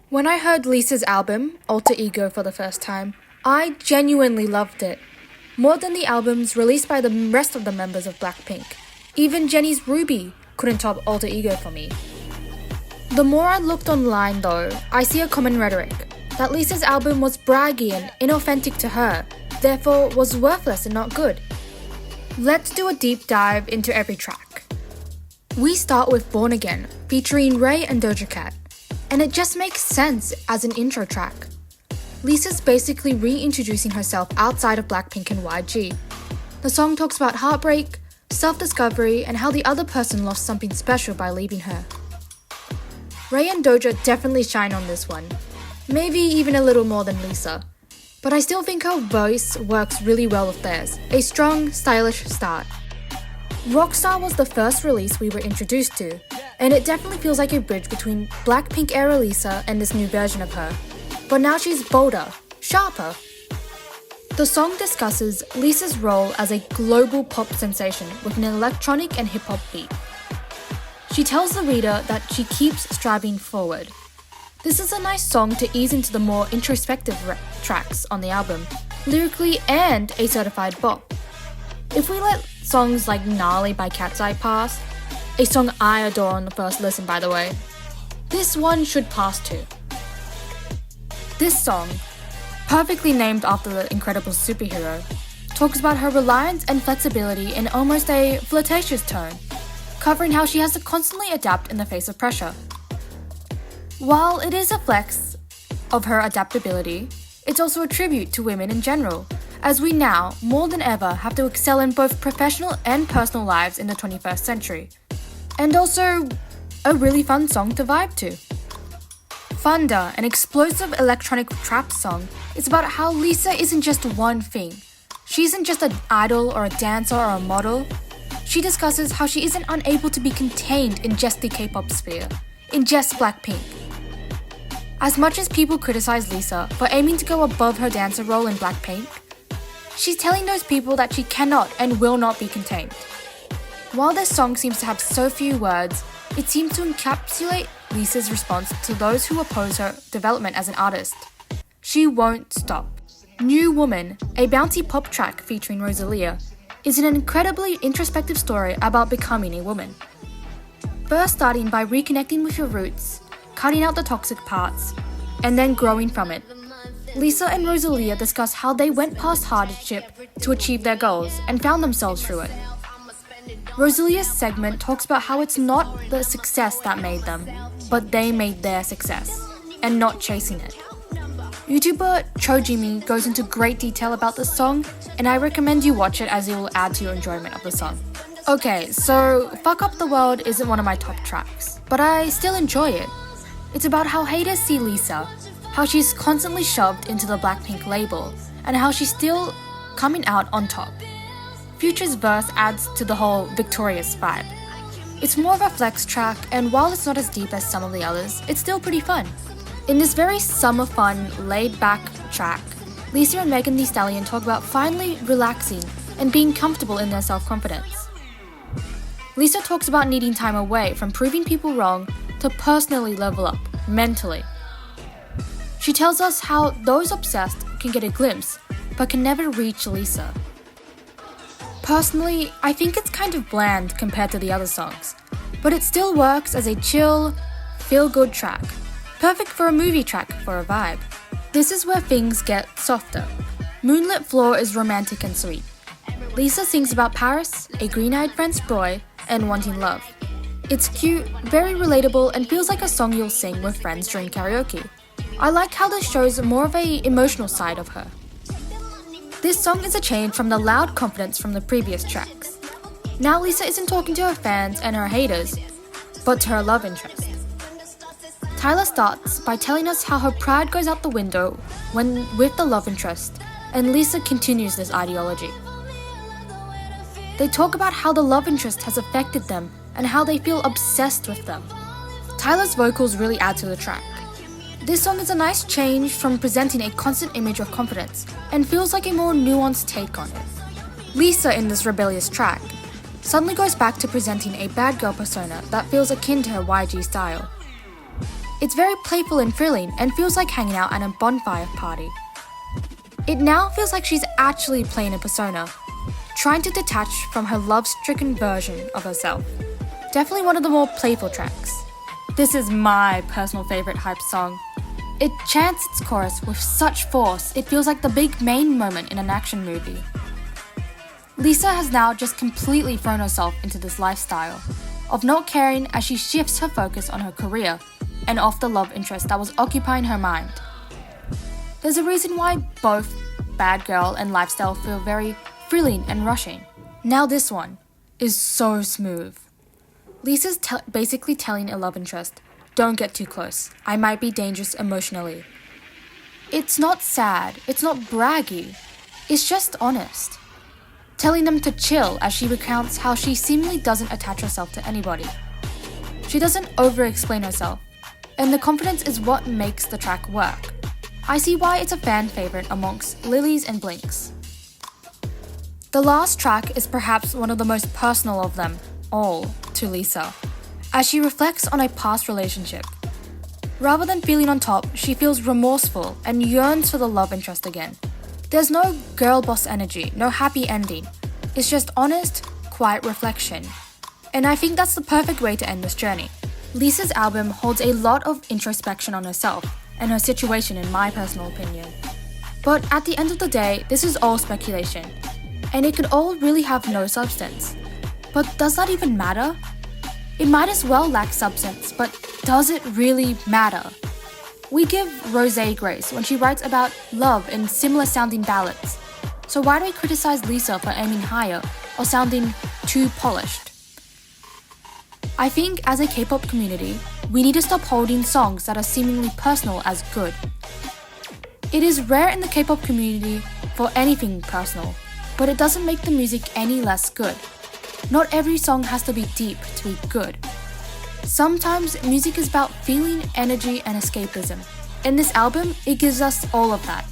When I heard Lisa's album, Alter Ego, for the first time, I genuinely loved it. More than the albums released by the rest of the members of BLACKPINK. Even JENNIE's Ruby couldn't top Alter Ego for me. The more I looked online though, I see a common rhetoric, that Lisa's album was braggy and inauthentic to her, therefore was worthless and not good. Let's do a deep dive into every track. We start with Born Again, featuring RAYE and Doja Cat. And it just makes sense as an intro track. Lisa's basically reintroducing herself outside of BLACKPINK and YG. The song talks about heartbreak, self-discovery, and how the other person lost something special by leaving her. RAYE and Doja definitely shine on this one, maybe even a little more than Lisa. But I still think her voice works really well with theirs, a strong, stylish start. Rockstar was the first release we were introduced to, and it definitely feels like a bridge between BLACKPINK era Lisa and this new version of her. But now she's bolder, sharper. The song discusses Lisa's role as a global pop sensation with an electronic and hip-hop beat. She tells the reader that she keeps striving forward. This is a nice song to ease into the more introspective tracks on the album, lyrically and a certified bop. If we let songs like Gnarly by Cat's Eye pass, a song I adore on the first listen by the way, this one should pass too. This song, perfectly named after the incredible superhero, talks about her reliance and flexibility in almost a flirtatious tone, covering how she has to constantly adapt in the face of pressure. While it is a flex of her adaptability, it's also a tribute to women in general, as we now, more than ever, have to excel in both professional and personal lives in the 21st century. And also, a really fun song to vibe to. Thunder, an explosive electronic trap song, is about how Lisa isn't just one thing. She isn't just an idol or a dancer or a model. She discusses how she isn't unable to be contained in just the K-pop sphere, in just BLACKPINK. As much as people criticize Lisa for aiming to go above her dancer role in BLACKPINK, she's telling those people that she cannot and will not be contained. While this song seems to have so few words, it seems to encapsulate Lisa's response to those who oppose her development as an artist. She won't stop. New Woman, a bouncy pop track featuring ROSALIA, is an incredibly introspective story about becoming a woman. First starting by reconnecting with your roots, cutting out the toxic parts, and then growing from it. Lisa and ROSALIA discuss how they went past hardship to achieve their goals and found themselves through it. ROSALIA's segment talks about how it's not the success that made them, but they made their success, and not chasing it. YouTuber Chojimi goes into great detail about this song, and I recommend you watch it as it will add to your enjoyment of the song. Okay, so Fuck Up the World isn't one of my top tracks, but I still enjoy it. It's about how haters see Lisa, how she's constantly shoved into the BLACKPINK label, and how she's still coming out on top. Future's verse adds to the whole victorious vibe. It's more of a flex track, and while it's not as deep as some of the others, it's still pretty fun. In this very summer fun, laid-back track, Lisa and Megan Thee Stallion talk about finally relaxing and being comfortable in their self-confidence. Lisa talks about needing time away from proving people wrong to personally level up, mentally. She tells us how those obsessed can get a glimpse, but can never reach Lisa. Personally, I think it's kind of bland compared to the other songs, but it still works as a chill, feel-good track, perfect for a movie track for a vibe. This is where things get softer. Moonlit Floor is romantic and sweet. Lisa sings about Paris, a green-eyed French boy, and wanting love. It's cute, very relatable, and feels like a song you'll sing with friends during karaoke. I like how this shows more of an emotional side of her. This song is a change from the loud confidence from the previous tracks. Now Lisa isn't talking to her fans and her haters, but to her love interest. Tyla starts by telling us how her pride goes out the window when with the love interest, and Lisa continues this ideology. They talk about how the love interest has affected them and how they feel obsessed with them. Tyla's vocals really add to the track. This song is a nice change from presenting a constant image of confidence and feels like a more nuanced take on it. Lisa in this rebellious track suddenly goes back to presenting a bad girl persona that feels akin to her YG style. It's very playful and thrilling and feels like hanging out at a bonfire party. It now feels like she's actually playing a persona, trying to detach from her love-stricken version of herself. Definitely one of the more playful tracks. This is my personal favorite hype song. It chants its chorus with such force, it feels like the big main moment in an action movie. Lisa has now just completely thrown herself into this lifestyle of not caring as she shifts her focus on her career and off the love interest that was occupying her mind. There's a reason why both Bad Girl and Lifestyle feel very thrilling and rushing. Now this one is so smooth. Lisa's basically telling a love interest, don't get too close, I might be dangerous emotionally. It's not sad, it's not braggy, it's just honest. Telling them to chill as she recounts how she seemingly doesn't attach herself to anybody. She doesn't over-explain herself, and the confidence is what makes the track work. I see why it's a fan favorite amongst Lilies and Blinks. The last track is perhaps one of the most personal of them all to Lisa, as she reflects on a past relationship. Rather than feeling on top, she feels remorseful and yearns for the love interest again. There's no girl boss energy, no happy ending. It's just honest, quiet reflection. And I think that's the perfect way to end this journey. Lisa's album holds a lot of introspection on herself and her situation in my personal opinion. But at the end of the day, this is all speculation, and it could all really have no substance. But does that even matter? It might as well lack substance, but does it really matter? We give Rosé grace when she writes about love in similar sounding ballads. So why do we criticize Lisa for aiming higher or sounding too polished? I think as a K-pop community, we need to stop holding songs that are seemingly personal as good. It is rare in the K-pop community for anything personal, but it doesn't make the music any less good. Not every song has to be deep to be good. Sometimes music is about feeling, energy, and escapism. In this album, it gives us all of that.